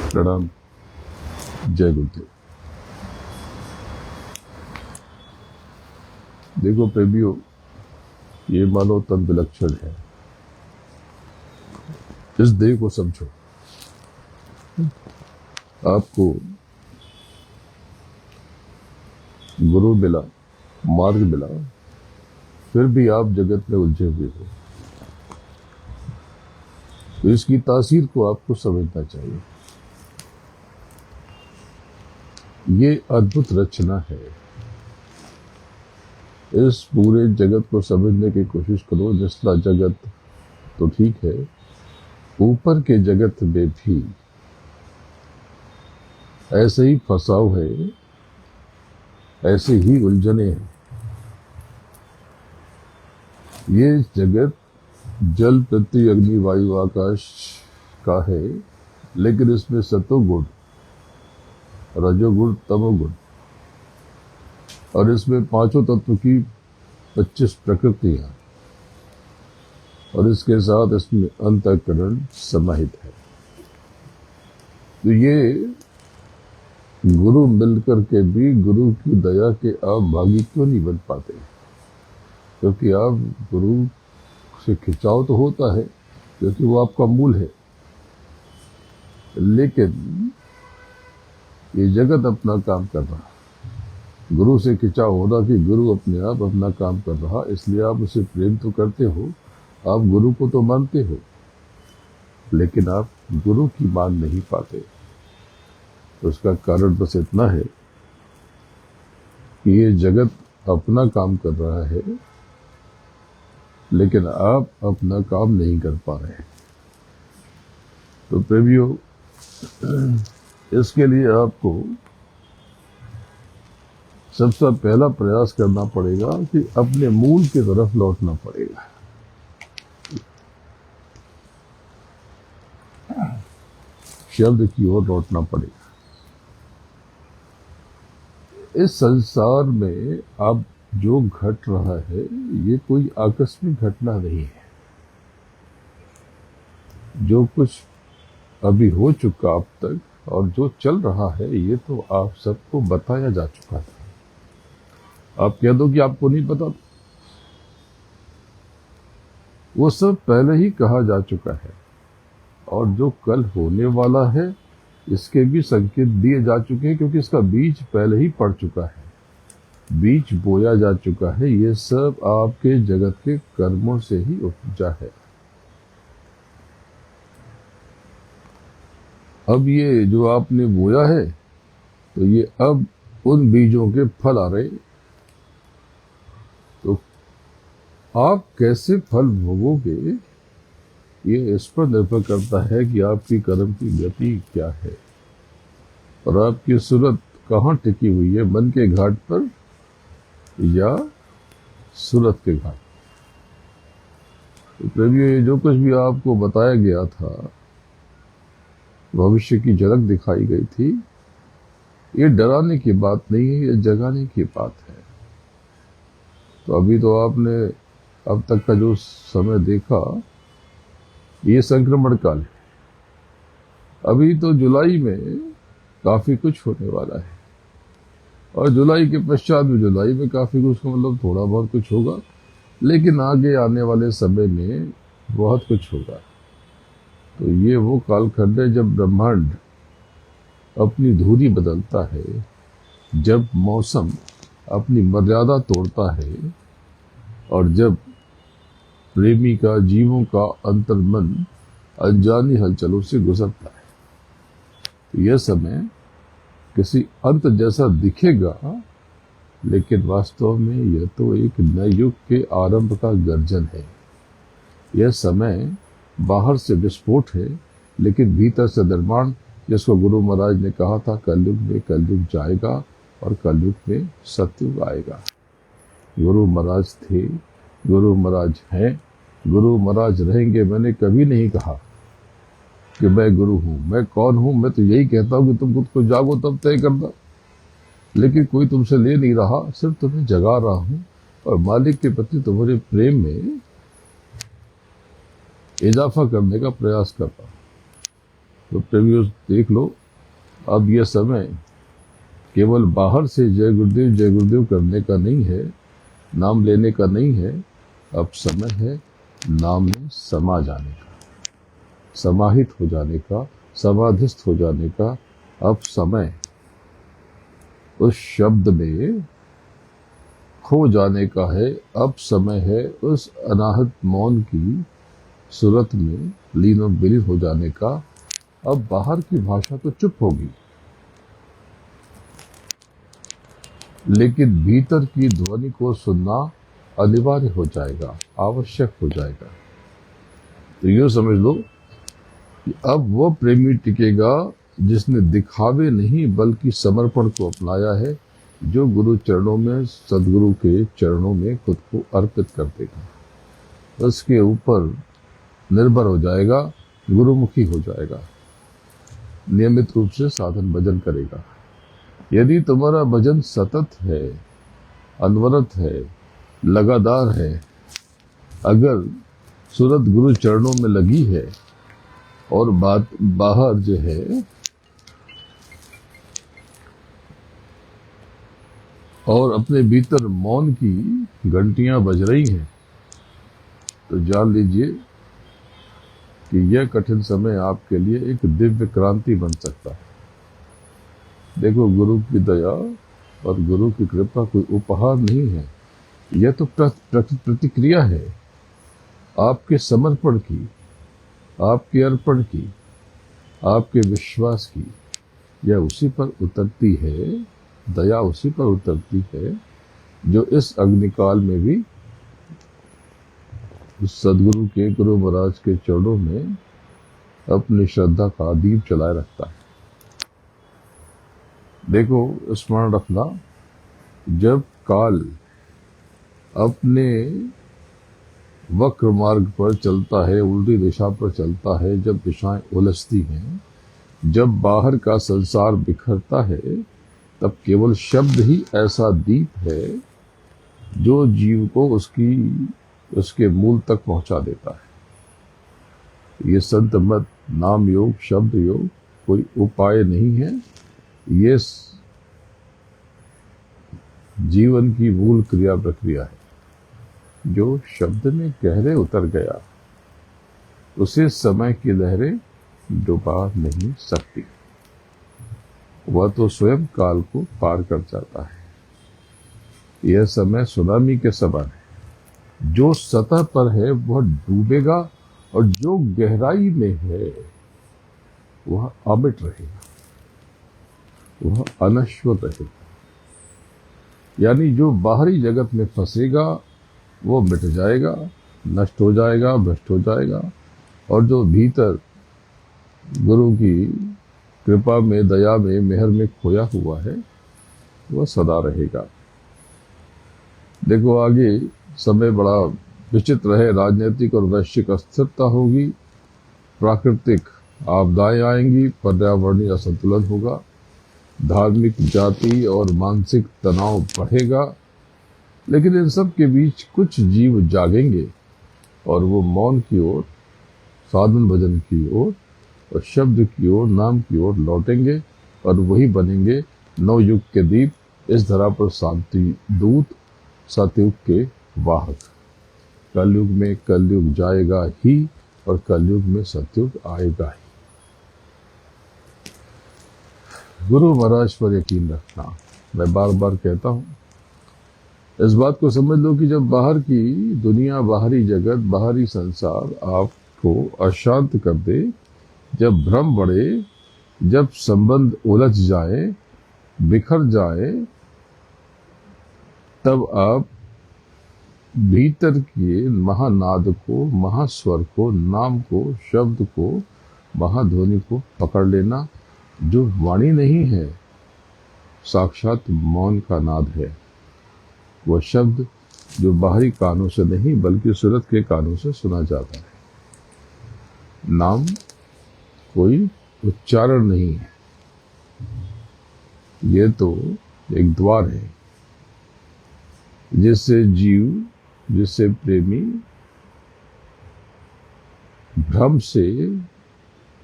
प्रणाम। जय गुरुदेव। देखो प्रेमियों, ये मानव तन विलक्षण है। इस देह को समझो। आपको गुरु मिला, मार्ग मिला, फिर भी आप जगत में उलझे हुए हो, तो इसकी तासीर को आपको समझना चाहिए। ये अद्भुत रचना है। इस पूरे जगत को समझने की कोशिश करो। निचला जगत तो ठीक है, ऊपर के जगत में भी ऐसे ही फसाव है, ऐसे ही उलझने हैं। ये जगत जल, पृथ्वी, अग्नि, वायु, आकाश का है, लेकिन इसमें सतोगुण, रजोगुण, तमोगुण और इसमें पांचों तत्व की 25 प्रकृतियां और इसके साथ इसमें अंतःकरण समाहित है। तो ये गुरु मिलकर के भी गुरु की दया के आप भागी क्यों नहीं बन पाते? क्योंकि आप गुरु से खिंचाव तो होता है, क्योंकि वो आपका मूल है, लेकिन ये जगत अपना काम कर रहा है। गुरु से खिंचाव होना कि गुरु अपने आप अपना काम कर रहा, इसलिए आप उसे प्रेम तो करते हो, आप गुरु को तो मानते हो, लेकिन आप गुरु की मान नहीं पाते। तो उसका कारण बस इतना है कि ये जगत अपना काम कर रहा है, लेकिन आप अपना काम नहीं कर पा रहे। तो प्रेमियों, इसके लिए आपको सबसे पहला प्रयास करना पड़ेगा कि अपने मूल की तरफ लौटना पड़ेगा। शब्द की ओर लौटना पड़ेगा। इस संसार में अब जो घट रहा है, ये कोई आकस्मिक घटना नहीं है। जो कुछ अभी हो चुका अब तक और जो चल रहा है, ये तो आप सबको बताया जा चुका था। आप कह दो कि आपको नहीं पता, वो सब पहले ही कहा जा चुका है। और जो कल होने वाला है, इसके भी संकेत दिए जा चुके हैं, क्योंकि इसका बीज पहले ही पड़ चुका है, बीज बोया जा चुका है। ये सब आपके जगत के कर्मों से ही उपजा है। अब ये जो आपने बोया है, तो ये अब उन बीजों के फल आ रहे। तो आप कैसे फल भोगोगे, ये इस पर निर्भर करता है कि आपकी कर्म की गति क्या है और आपकी सूरत कहाँ टिकी हुई है, मन के घाट पर या सूरत के घाट। तो प्रेमियों, जो कुछ भी आपको बताया गया था, भविष्य की झलक दिखाई गई थी, ये डराने की बात नहीं है, ये जगाने की बात है। तो अभी तो आपने अब तक का जो समय देखा, ये संक्रमण काल है। अभी तो जुलाई में काफी कुछ होने वाला है, और जुलाई के पश्चात भी जुलाई में काफी कुछ, मतलब थोड़ा बहुत कुछ होगा, लेकिन आगे आने वाले समय में बहुत कुछ होगा। तो ये वो कालखंड है जब ब्रह्मांड अपनी धुरी बदलता है, जब मौसम अपनी मर्यादा तोड़ता है, और जब प्रेमी का, जीवों का अंतर्मन अनजानी हलचलों से गुजरता है। तो यह समय किसी अंत जैसा दिखेगा, लेकिन वास्तव में यह तो एक नए युग के आरंभ का गर्जन है। यह समय बाहर से विस्फोट है, लेकिन भीतर से निर्माण, जिसको गुरु महाराज ने कहा था, कलयुग में कलयुग जाएगा और कलयुग में सतयुग आएगा। गुरु महाराज थे, गुरु महाराज हैं, गुरु महाराज रहेंगे। मैंने कभी नहीं कहा कि मैं गुरु हूं। मैं कौन हूं? मैं तो यही कहता हूं कि तुम खुद को जागो, तब तय करना। लेकिन कोई तुमसे ले नहीं रहा, सिर्फ तुम्हें जगा रहा हूं, और मालिक के प्रति तुम्हारे प्रेम में इजाफा करने का प्रयास कर रहा हूं। तो प्रेमियों, देख लो, अब यह समय केवल बाहर से जय गुरुदेव करने का नहीं है, नाम लेने का नहीं है। अब समय है नाम में समा जाने का, समाहित हो जाने का, समाधिस्थ हो जाने का। अब समय उस शब्द में खो जाने का है। अब समय है उस अनाहत मौन की सूरत में लीन और विलीन हो जाने का। अब बाहर की भाषा तो चुप होगी, लेकिन भीतर की ध्वनि को सुनना अनिवार्य हो जाएगा, आवश्यक हो जाएगा। तो यूं समझ लो कि अब वो प्रेमी टिकेगा जिसने दिखावे नहीं बल्कि समर्पण को अपनाया है, जो गुरु चरणों में, सदगुरु के चरणों में खुद को अर्पित कर देगा। उसके ऊपर निर्भर हो जाएगा, गुरुमुखी हो जाएगा, नियमित रूप से साधन भजन करेगा। यदि तुम्हारा भजन सतत है, अनवरत है, लगातार है, अगर सूरत गुरु चरणों में लगी है और बात बाहर जो है और अपने भीतर मौन की घंटियां बज रही हैं, तो जान लीजिए कि यह कठिन समय आपके लिए एक दिव्य क्रांति बन सकता है। देखो, गुरु की दया और गुरु की कृपा कोई उपहार नहीं है, यह तो प्रतिक्रिया है आपके समर्पण की, आपके अर्पण की, आपके विश्वास की। यह उसी पर उतरती है, दया उसी पर उतरती है जो इस अग्निकाल में भी उस सदगुरु के, गुरु महाराज के चरणों में अपनी श्रद्धा का दीप जलाए रखता है। देखो, स्मरण रखना, जब काल अपने वक्र मार्ग पर चलता है, उल्टी दिशा पर चलता है, जब दिशाएं उलझती हैं, जब बाहर का संसार बिखरता है, तब केवल शब्द ही ऐसा दीप है जो जीव को उसके मूल तक पहुंचा देता है। ये संत मत, नाम योग, शब्द योग कोई उपाय नहीं है, ये जीवन की मूल क्रिया प्रक्रिया है। जो शब्द में गहरे उतर गया, उसे समय की लहरें डुबा नहीं सकती, वह तो स्वयं काल को पार कर जाता है। यह समय सुनामी के समान है, जो सतह पर है वह डूबेगा और जो गहराई में है वह अमिट रहेगा, वह अनश्वर रहेगा। यानी जो बाहरी जगत में फंसेगा वो मिट जाएगा, नष्ट हो जाएगा, भ्रष्ट हो जाएगा, और जो भीतर गुरु की कृपा में, दया में, मेहर में खोया हुआ है वह सदा रहेगा। देखो, आगे समय बड़ा विचित्र है, राजनीतिक और वैश्विक अस्थिरता होगी, प्राकृतिक आपदाएं आएंगी, पर्यावरणीय असंतुलन होगा, धार्मिक, जाति और मानसिक तनाव बढ़ेगा। लेकिन इन सब के बीच कुछ जीव जागेंगे और वो मौन की ओर, साधन भजन की ओर और शब्द की ओर, नाम की ओर लौटेंगे और वही बनेंगे नवयुग के दीप, इस धरा पर शांति दूत, सतयुग के वाहक। कलयुग में कलयुग जाएगा ही और कलयुग में सतयुग आएगा ही। गुरु महाराज पर यकीन रखना। मैं बार बार कहता हूं, इस बात को समझ लो कि जब बाहर की दुनिया, बाहरी जगत, बाहरी संसार आपको अशांत कर दे, जब भ्रम बढ़े, जब संबंध उलझ जाए, बिखर जाए, तब आप भीतर के महानाद को, महास्वर को, नाम को, शब्द को, महाध्वनि को पकड़ लेना, जो वाणी नहीं है, साक्षात मौन का नाद है। वह शब्द जो बाहरी कानों से नहीं बल्कि सूरत के कानों से सुना जाता है। नाम कोई उच्चारण नहीं है, यह तो एक द्वार है जिससे जीव, जिससे प्रेमी भ्रम से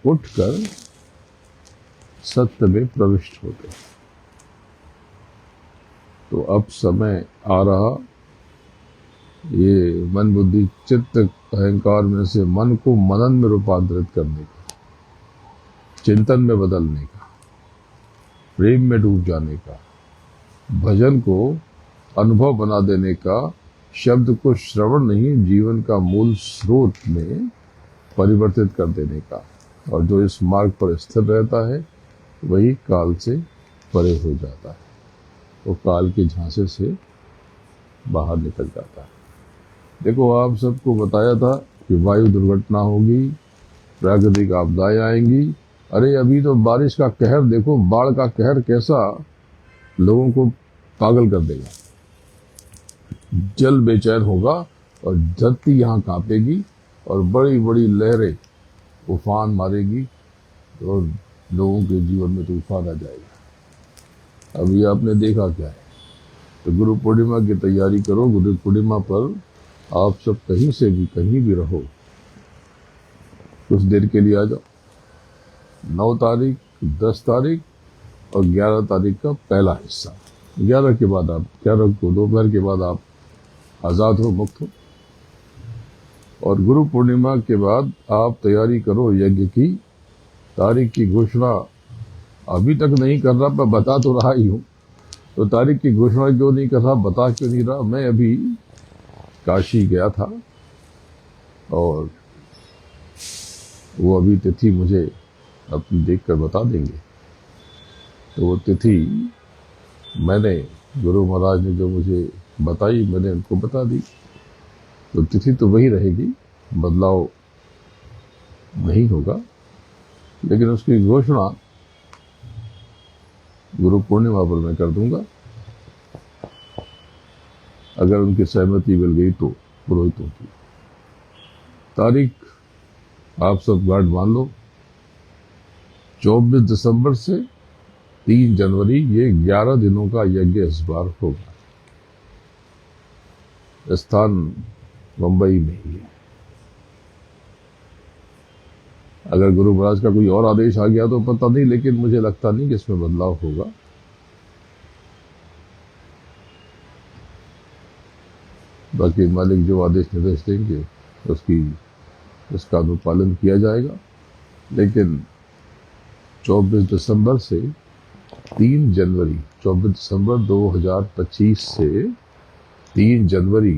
उठकर सत्य में प्रविष्ट होते हैं। तो अब समय आ रहा ये मन बुद्धि चित्त अहंकार में से मन को मनन में रूपांतरित करने का, चिंतन में बदलने का, प्रेम में डूब जाने का, भजन को अनुभव बना देने का, शब्द को श्रवण नहीं जीवन का मूल स्रोत में परिवर्तित कर देने का। और जो इस मार्ग पर स्थिर रहता है वही काल से परे हो जाता है, वो काल के झांसे से बाहर निकल जाता है। देखो, आप सबको बताया था कि वायु दुर्घटना होगी, प्राकृतिक आपदाएं आएंगी। अरे अभी तो बारिश का कहर देखो, बाढ़ का कहर कैसा लोगों को पागल कर देगा। जल बेचैन होगा और धरती यहाँ कांपेगी और बड़ी बड़ी लहरें उफान मारेगी और लोगों के जीवन में तूफान आ जाएगा। अभी आपने देखा क्या है। तो गुरु पूर्णिमा की तैयारी करो। गुरु पूर्णिमा पर आप सब कहीं से भी कहीं भी रहो, कुछ देर के लिए आ जाओ। 9 तारीख, 10 तारीख और 11 तारीख का पहला हिस्सा। 11 के बाद आप 11 को दोपहर के बाद आप आजाद हो, मुक्त हो। और गुरु पूर्णिमा के बाद आप तैयारी करो यज्ञ की। तारीख की घोषणा अभी तक नहीं कर रहा, मैं बता तो रहा ही हूँ। तो तारीख की घोषणा क्यों नहीं कर रहा, बता क्यों नहीं रहा? मैं अभी काशी गया था और वो अभी तिथि मुझे अपनी देखकर बता देंगे। तो वो तिथि मैंने, गुरु महाराज ने जो मुझे बताई, मैंने उनको बता दी। तो तिथि तो वही रहेगी, बदलाव नहीं होगा, लेकिन उसकी घोषणा गुरु पूर्णिमा पर मैं कर दूंगा, अगर उनकी सहमति मिल गई तो पुरोहितों की। तारीख आप सब गार्ड मान लो, 24 दिसंबर से 3 जनवरी, ये 11 दिनों का यज्ञ इस बार होगा। स्थान मुंबई में ही है। अगर गुरु महाराज का कोई और आदेश आ गया तो पता नहीं, लेकिन मुझे लगता नहीं कि इसमें बदलाव होगा। बाकी मालिक जो आदेश निर्देश देंगे उसका अनुपालन किया जाएगा। लेकिन 24 दिसंबर से 3 जनवरी, 24 दिसंबर 2025 से 3 जनवरी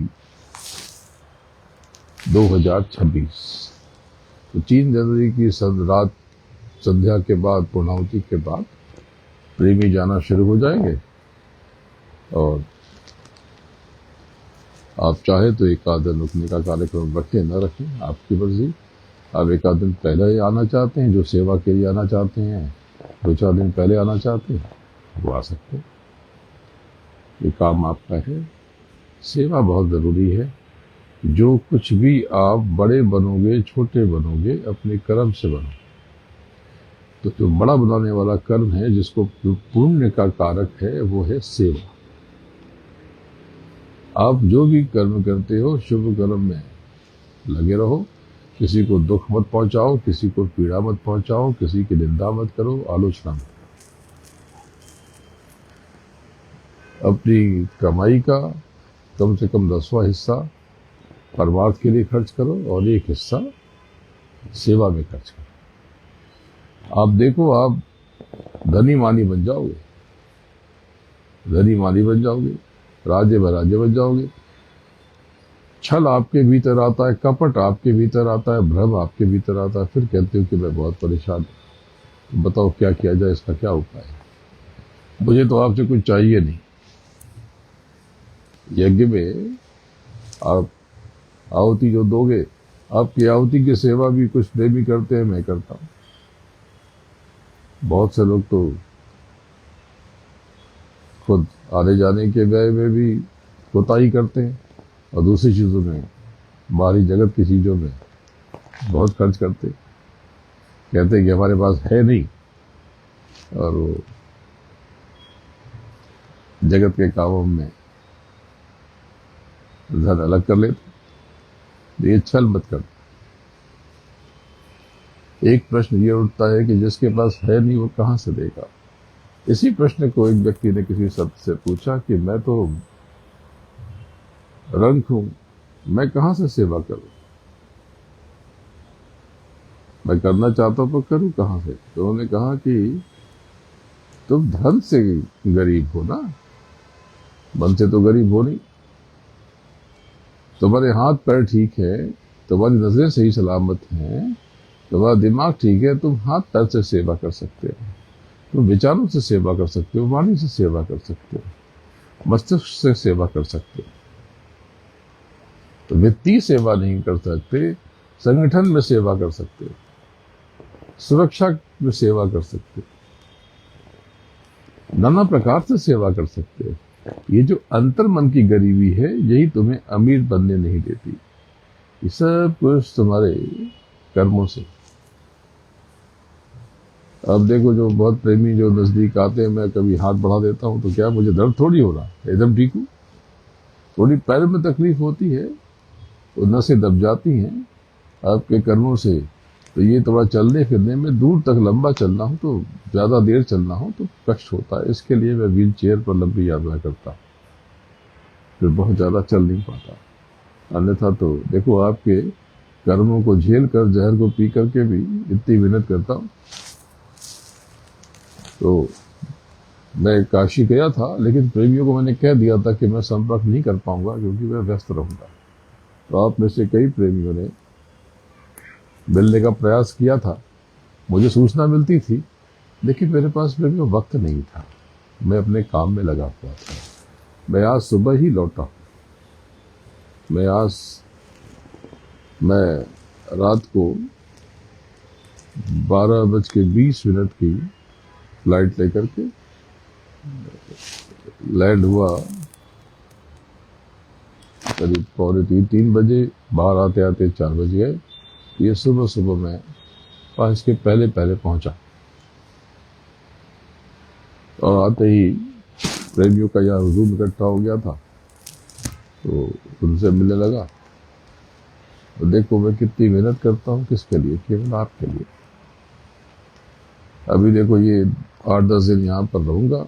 2026, तो 3 जनवरी की रात संध्या के बाद, पूर्णाहुति के बाद प्रेमी जाना शुरू हो जाएंगे। और आप चाहे तो एक आध दिन रुकने का कार्यक्रम रखें, न रखें, आपकी मर्जी। आप एक आध दिन पहले आना चाहते हैं, जो सेवा के लिए आना चाहते हैं, 2-4 दिन पहले आना चाहते हैं, वो आ सकते हैं। ये काम आपका है। सेवा बहुत जरूरी है। जो कुछ भी आप बड़े बनोगे, छोटे बनोगे, अपने कर्म से बनो। तो जो बड़ा बनाने वाला कर्म है, जिसको पुण्य का कारक है, वो है सेवा। आप जो भी कर्म करते हो, शुभ कर्म में लगे रहो। किसी को दुख मत पहुंचाओ, किसी को पीड़ा मत पहुंचाओ, किसी की निंदा मत करो, आलोचना मत करो। अपनी कमाई का कम से कम 10वां हिस्सा परमार्थ के लिए खर्च करो और 1 हिस्सा सेवा में खर्च करो। आप देखो, आप धनी मानी बन जाओगे, धनी मानी बन जाओगे, राजे बराजे बन जाओगे। छल आपके भीतर आता है, कपट आपके भीतर आता है, भ्रम आपके भीतर आता है। फिर कहते हो कि मैं बहुत परेशान हूं, बताओ क्या किया जाए, इसका क्या उपाय है? मुझे तो आपसे कुछ चाहिए नहीं। यज्ञ में आप आहुति जो दोगे, आपकी आहुति की सेवा भी कुछ प्रेमी करते हैं, मैं करता हूं। बहुत से लोग तो खुद आने जाने के व्यय में भी कोताही करते हैं और दूसरी चीजों में, बाहरी जगत की चीजों में बहुत खर्च करते हैं। कहते हैं कि हमारे पास है नहीं, और वो जगत के कामों में धन अलग कर लेते। ये छल मत कर। एक प्रश्न ये उठता है कि जिसके पास है नहीं वो कहां से देगा। इसी प्रश्न को एक व्यक्ति ने किसी शब्द से पूछा कि मैं तो रंग हूं, मैं कहां से सेवा करूं, मैं करना चाहता हूं पर करूं कहां से। तो उन्होंने कहा कि तुम धन से गरीब हो ना, मन से तो गरीब हो नहीं। तुम्हारे हाथ पैर ठीक है, तुम्हारी नजरें सही सलामत हैं, तुम्हारा दिमाग ठीक है, तुम हाथ पैर से सेवा कर सकते हो, तुम विचारों से सेवा कर सकते हो, वाणी से सेवा कर सकते हो, मस्तिष्क से सेवा कर सकते हो। तो वित्तीय सेवा नहीं कर सकते, संगठन में सेवा कर सकते हो, सुरक्षा में सेवा कर सकते हो, नाना प्रकार से सेवा कर सकते हो। ये जो अंतर मन की गरीबी है यही तुम्हें अमीर बनने नहीं देती। ये सब कुछ तुम्हारे कर्मों से। अब देखो, जो बहुत प्रेमी जो नजदीक आते हैं, मैं कभी हाथ बढ़ा देता हूं तो क्या मुझे दर्द थोड़ी हो रहा, एकदम ठीक हूं। थोड़ी पैर में तकलीफ होती है, तो नसें दब जाती हैं आपके कर्मों से। तो ये थोड़ा चलने फिरने में, दूर तक लंबा चलना हो तो, ज्यादा देर चलना हो तो कष्ट होता है। इसके लिए मैं व्हील चेयर पर लंबी यात्रा करता, फिर बहुत ज्यादा चल नहीं पाता। अन्यथा तो देखो, आपके कर्मों को झेल कर, जहर को पी करके भी इतनी मेहनत करता हूं। तो मैं काशी गया था, लेकिन प्रेमियों को मैंने कह दिया था कि मैं संपर्क नहीं कर पाऊंगा क्योंकि मैं व्यस्त रहूंगा। तो आप में से कई प्रेमियों ने मिलने का प्रयास किया था, मुझे सूचना मिलती थी, लेकिन मेरे पास प्रेमियों वक्त नहीं था, मैं अपने काम में लगा हुआ था। मैं आज सुबह ही लौटा। मैं रात को 12:20 की फ्लाइट लेकर के लैंड हुआ करीब 2:45-3 बजे। बाहर आते आते 4 बज गए। ये सुबह सुबह मैं पास के पहले पहुंचा, और आते ही प्रेमियों का यहाँ हुजूम इकट्ठा हो गया था, तो उनसे मिलने लगा। तो देखो मैं कितनी मेहनत करता हूँ, किसके लिए? केवल आपके लिए। अभी देखो, ये 8-10 दिन यहाँ पर रहूंगा,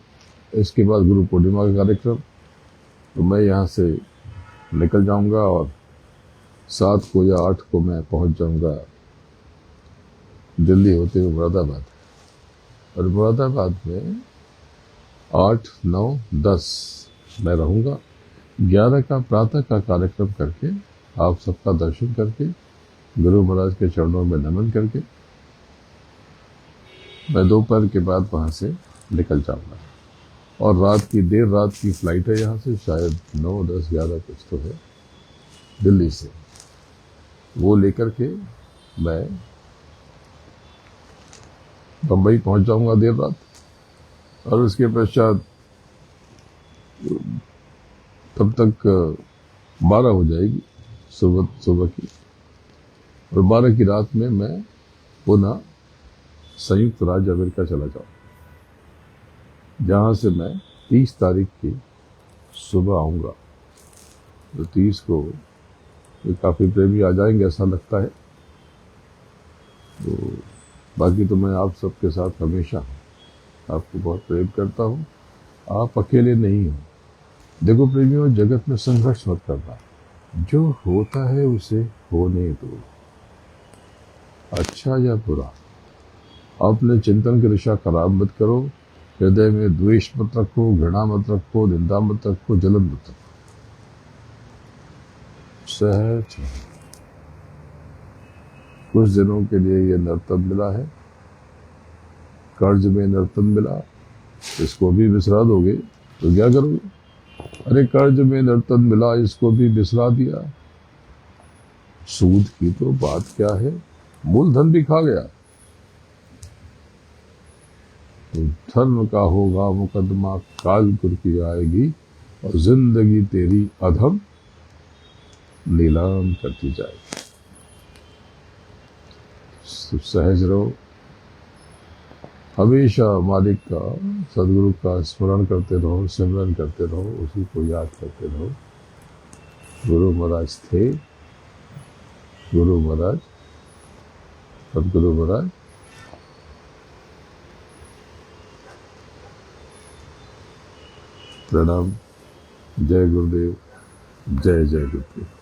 इसके बाद गुरु पूर्णिमा का कार्यक्रम, तो मैं यहाँ से निकल जाऊंगा और 7 को या 8 को मैं पहुंच जाऊंगा दिल्ली होते हुए मुरादाबाद। और मुरादाबाद में 8, 9, 10 मैं रहूंगा। 11 का प्रातः का कार्यक्रम करके, आप सबका दर्शन करके, गुरु महाराज के चरणों में नमन करके, मैं दोपहर के बाद वहां से निकल जाऊंगा। और देर रात की फ्लाइट है यहाँ से, शायद 9, 10, 11 कुछ तो है, दिल्ली से। वो लेकर के मैं बम्बई पहुंच जाऊंगा देर रात, और उसके पश्चात तब तक 12 हो जाएगी सुबह की, और 12 की रात में मैं पुनः संयुक्त राज्य अमेरिका चला जाऊं, जहां से मैं 30 तारीख की सुबह आऊंगा। तो 30 को काफी प्रेमी आ जाएंगे ऐसा लगता है। तो बाकी तो मैं आप सबके साथ हमेशा आपको बहुत प्रेम करता हूँ, आप अकेले नहीं हो। देखो प्रेमियों, जगत में संघर्ष मत करना, जो होता है उसे होने दो, अच्छा या बुरा। अपने चिंतन की दिशा खराब मत करो, हृदय में द्वेष मत रखो, घृणा मत रखो, निंदा मत रखो, जलन मत रखो। सहज कुछ दिनों के लिए ये नर्तन मिला है, कर्ज में नर्तन मिला, इसको भी बिसरा दोगे तो क्या करोगे? अरे कर्ज में नर्तन मिला, इसको भी बिसरा दिया। सूद की तो बात क्या है, मूलधन भी खा गया। तो धर्म का होगा मुकदमा, काल कुर्की आएगी और जिंदगी तेरी अधम नीलाम करती जाएगी। सहज रहो, हमेशा मालिक का, सदगुरु का स्मरण करते रहो, सिमरन करते रहो, उसी को याद करते रहो। गुरु महाराज थे, गुरु महाराज सदगुरु महाराज प्रणाम। जय गुरुदेव, जय जय गुरुदेव।